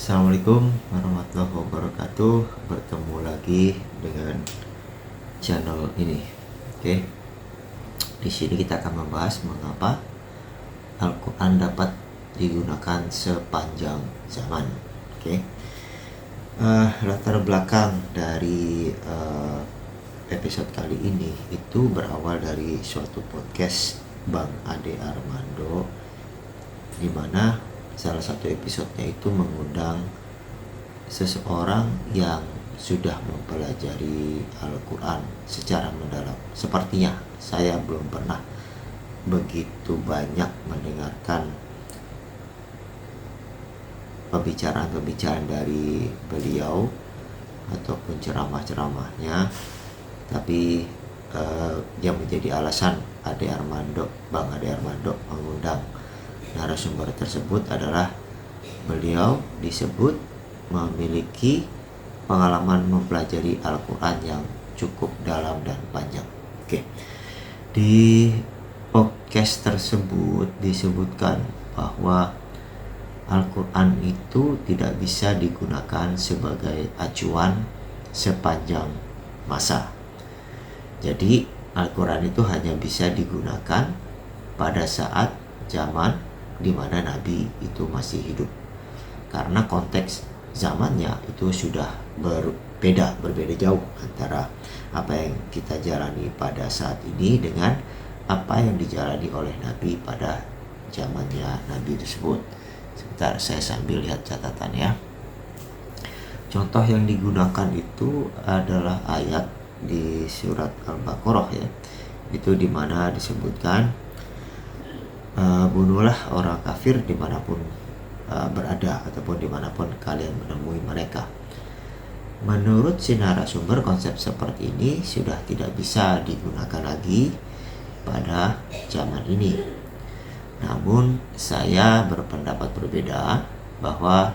Assalamualaikum warahmatullahi wabarakatuh. Bertemu lagi dengan channel ini. Oke. Di sini kita akan membahas mengapa Al-Quran dapat digunakan sepanjang zaman. Oke. Latar belakang dari episode kali ini itu berawal dari suatu podcast Bang Ade Armando, di mana salah satu episodenya itu mengundang seseorang yang sudah mempelajari Al-Quran secara mendalam. Sepertinya saya belum pernah begitu banyak mendengarkan pembicaraan-pembicaraan dari beliau ataupun ceramah-ceramahnya, tapi yang menjadi alasan Bang Ade Armando mengundang narasumber tersebut adalah beliau disebut memiliki pengalaman mempelajari Al-Quran yang cukup dalam dan panjang. Oke. Di podcast tersebut disebutkan bahwa Al-Quran itu tidak bisa digunakan sebagai acuan sepanjang masa. Jadi Al-Quran itu hanya bisa digunakan pada saat zaman di mana Nabi itu masih hidup, karena konteks zamannya itu sudah berbeda jauh antara apa yang kita jalani pada saat ini dengan apa yang dijalani oleh Nabi pada zamannya Nabi tersebut. Sebentar, saya sambil lihat catatannya. Contoh yang digunakan itu adalah ayat di surat Al-Baqarah ya, itu dimana disebutkan bunuhlah orang kafir dimanapun berada ataupun dimanapun kalian menemui mereka. Menurut si narasumber, konsep seperti ini sudah tidak bisa digunakan lagi pada zaman ini. Namun saya berpendapat berbeda, bahwa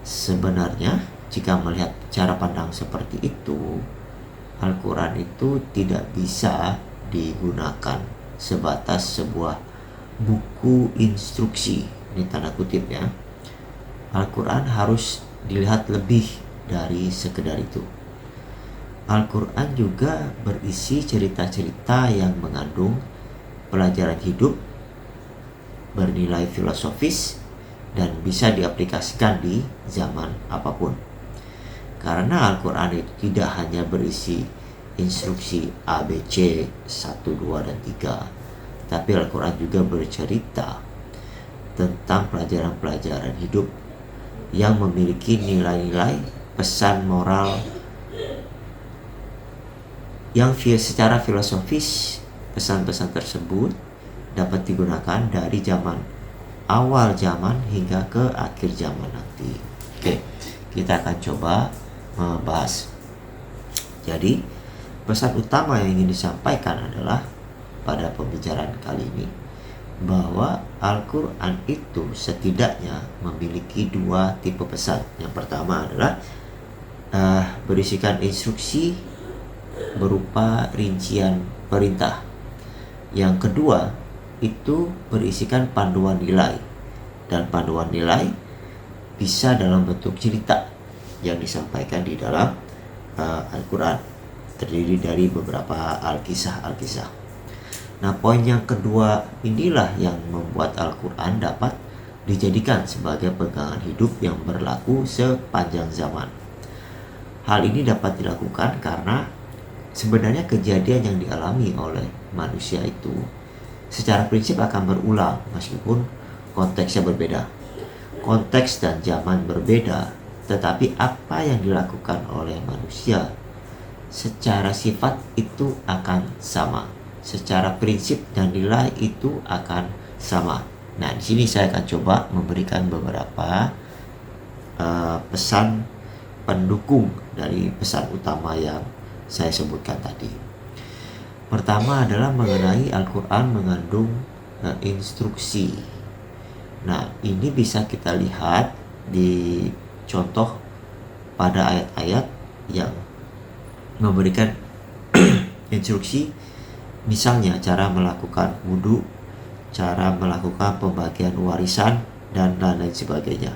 sebenarnya jika melihat cara pandang seperti itu, Al-Quran itu tidak bisa digunakan sebatas sebuah buku instruksi, ini tanda kutip ya. Al-Quran harus dilihat lebih dari sekedar itu. Al-Quran juga berisi cerita-cerita yang mengandung pelajaran hidup, bernilai filosofis, dan bisa diaplikasikan di zaman apapun. Karena Al-Quran itu tidak hanya berisi instruksi ABC 1, 2, dan 3, tapi Al-Quran juga bercerita tentang pelajaran-pelajaran hidup yang memiliki nilai-nilai pesan moral yang secara filosofis. Pesan-pesan tersebut dapat digunakan dari zaman awal zaman hingga ke akhir zaman nanti. Oke, kita akan coba membahas. Jadi, pesan utama yang ingin disampaikan adalah pada pembicaraan kali ini, bahwa Al-Quran itu setidaknya memiliki dua tipe pesan. Yang pertama adalah berisikan instruksi berupa rincian perintah. Yang kedua itu berisikan panduan nilai, dan panduan nilai bisa dalam bentuk cerita yang disampaikan di dalam Al-Quran, terdiri dari beberapa Alkisah. Nah, poin yang kedua inilah yang membuat Al-Quran dapat dijadikan sebagai pegangan hidup yang berlaku sepanjang zaman. Hal ini dapat dilakukan karena sebenarnya kejadian yang dialami oleh manusia itu secara prinsip akan berulang meskipun konteksnya berbeda. Konteks dan zaman berbeda, tetapi apa yang dilakukan oleh manusia secara sifat itu akan sama. Secara prinsip dan nilai itu akan sama. Nah, di sini saya akan coba memberikan beberapa pesan pendukung dari pesan utama yang saya sebutkan tadi. Pertama adalah mengenai Al-Quran mengandung instruksi. Nah, ini bisa kita lihat di contoh pada ayat-ayat yang memberikan instruksi. Misalnya cara melakukan wudhu, cara melakukan pembagian warisan, dan lain-lain sebagainya.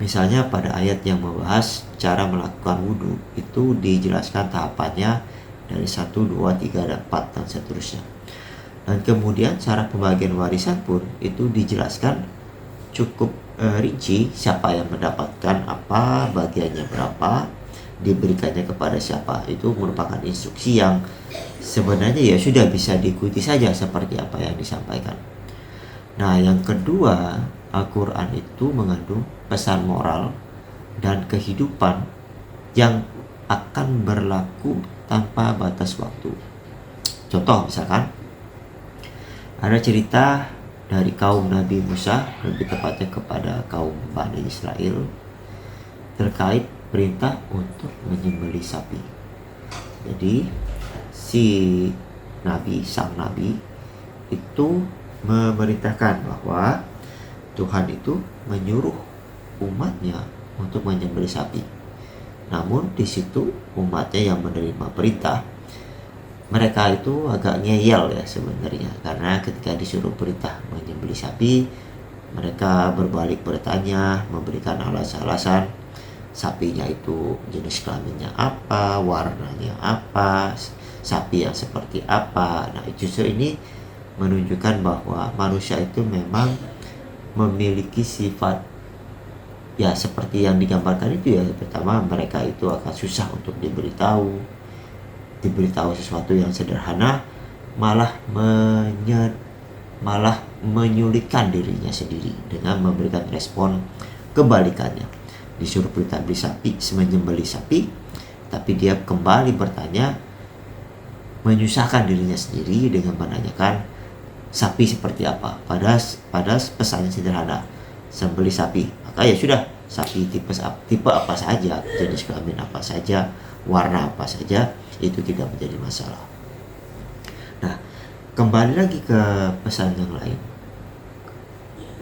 Misalnya pada ayat yang membahas cara melakukan wudhu, itu dijelaskan tahapannya dari 1, 2, 3, dan 4, dan seterusnya. Dan kemudian cara pembagian warisan pun itu dijelaskan cukup rinci, siapa yang mendapatkan apa, bagiannya berapa, diberikannya kepada siapa. Itu merupakan instruksi yang sebenarnya ya sudah bisa diikuti saja seperti apa yang disampaikan. Nah, yang kedua, Al-Quran itu mengandung pesan moral dan kehidupan yang akan berlaku tanpa batas waktu. Contoh misalkan, ada cerita dari kaum Nabi Musa, lebih tepatnya kepada kaum Bani Israel, terkait perintah untuk menyembelih sapi. Jadi si sang nabi itu memerintahkan bahwa Tuhan itu menyuruh umatnya untuk menyembelih sapi. Namun di situ umatnya yang menerima perintah, mereka itu agak ngeyel ya sebenarnya, karena ketika disuruh perintah menyembelih sapi, mereka berbalik bertanya, memberikan alasan-alasan sapinya itu jenis kelaminnya apa, warnanya apa, sapi yang seperti apa. Nah, justru ini menunjukkan bahwa manusia itu memang memiliki sifat ya seperti yang digambarkan itu ya. Pertama, mereka itu akan susah untuk diberitahu sesuatu yang sederhana, malah menyulitkan dirinya sendiri dengan memberikan respon kebalikannya. Disuruh perintah beli sapi, menyembelih sapi, tapi dia kembali bertanya, menyusahkan dirinya sendiri dengan menanyakan sapi seperti apa. Pada pesannya sederhana, sembelih sapi. Maka ya sudah, sapi tipe apa saja, jenis kelamin apa saja, warna apa saja, itu tidak menjadi masalah. Nah, kembali lagi ke pesan yang lain.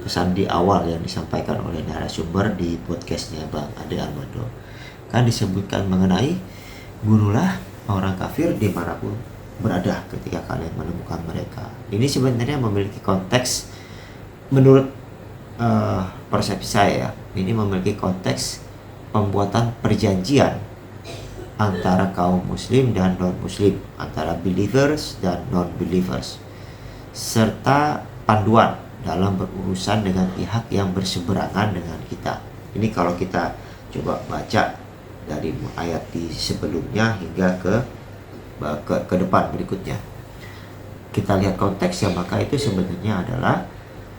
Pesan di awal yang disampaikan oleh narasumber di podcastnya Bang Ade Armando, kan disebutkan mengenai bunuhlah orang kafir dimanapun berada ketika kalian menemukan mereka. Ini sebenarnya memiliki konteks, menurut persepsi saya, ini memiliki konteks pembuatan perjanjian antara kaum muslim dan non-muslim, antara believers dan non-believers, serta panduan dalam berurusan dengan pihak yang berseberangan dengan kita. Ini kalau kita coba baca dari ayat di sebelumnya hingga ke depan berikutnya, kita lihat konteksnya, maka itu sebenarnya adalah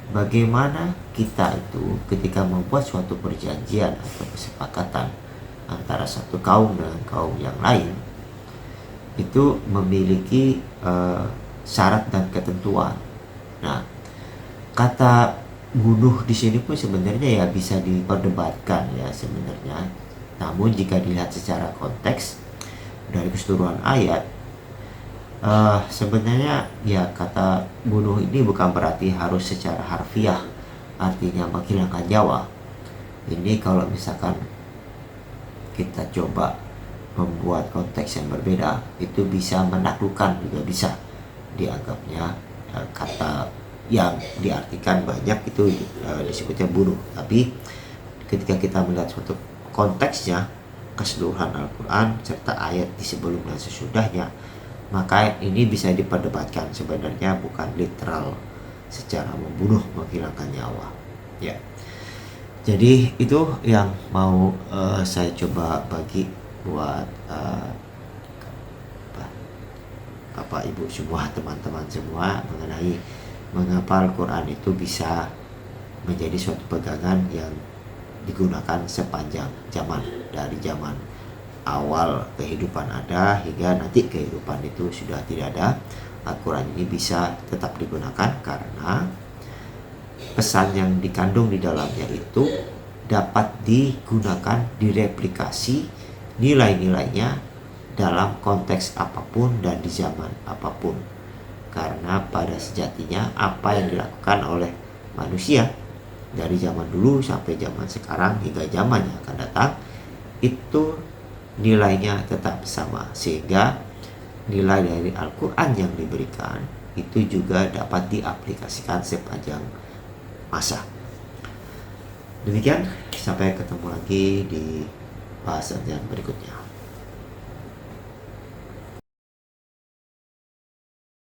bagaimana kita itu ketika membuat suatu perjanjian atau kesepakatan antara satu kaum dengan kaum yang lain, itu memiliki syarat dan ketentuan. Nah, kata bunuh di sini pun sebenarnya ya bisa diperdebatkan ya sebenarnya. Namun jika dilihat secara konteks dari keseluruhan ayat, sebenarnya ya kata bunuh ini bukan berarti harus secara harfiah artinya menghilangkan nyawa. Ini kalau misalkan kita coba membuat konteks yang berbeda, itu bisa menaklukkan, juga bisa dianggapnya kata yang diartikan banyak itu disebutnya bunuh. Tapi ketika kita melihat suatu konteksnya, keseluruhan Al-Quran serta ayat di sebelum dan sesudahnya, maka ini bisa diperdebatkan, sebenarnya bukan literal secara membunuh, menghilangkan nyawa ya. Jadi itu yang mau saya coba bagi buat Bapak Ibu semua, teman-teman semua, mengenai mengapa Al-Quran itu bisa menjadi suatu pegangan yang digunakan sepanjang zaman, dari zaman awal kehidupan ada hingga nanti kehidupan itu sudah tidak ada. Al-Quran ini bisa tetap digunakan karena pesan yang dikandung di dalamnya itu dapat digunakan, direplikasi nilai-nilainya dalam konteks apapun dan di zaman apapun. Karena pada sejatinya apa yang dilakukan oleh manusia dari zaman dulu sampai zaman sekarang hingga zaman yang akan datang, itu nilainya tetap sama, sehingga nilai dari Al-Quran yang diberikan itu juga dapat diaplikasikan sepanjang masa. Demikian sampai ketemu lagi di bahasan yang berikutnya.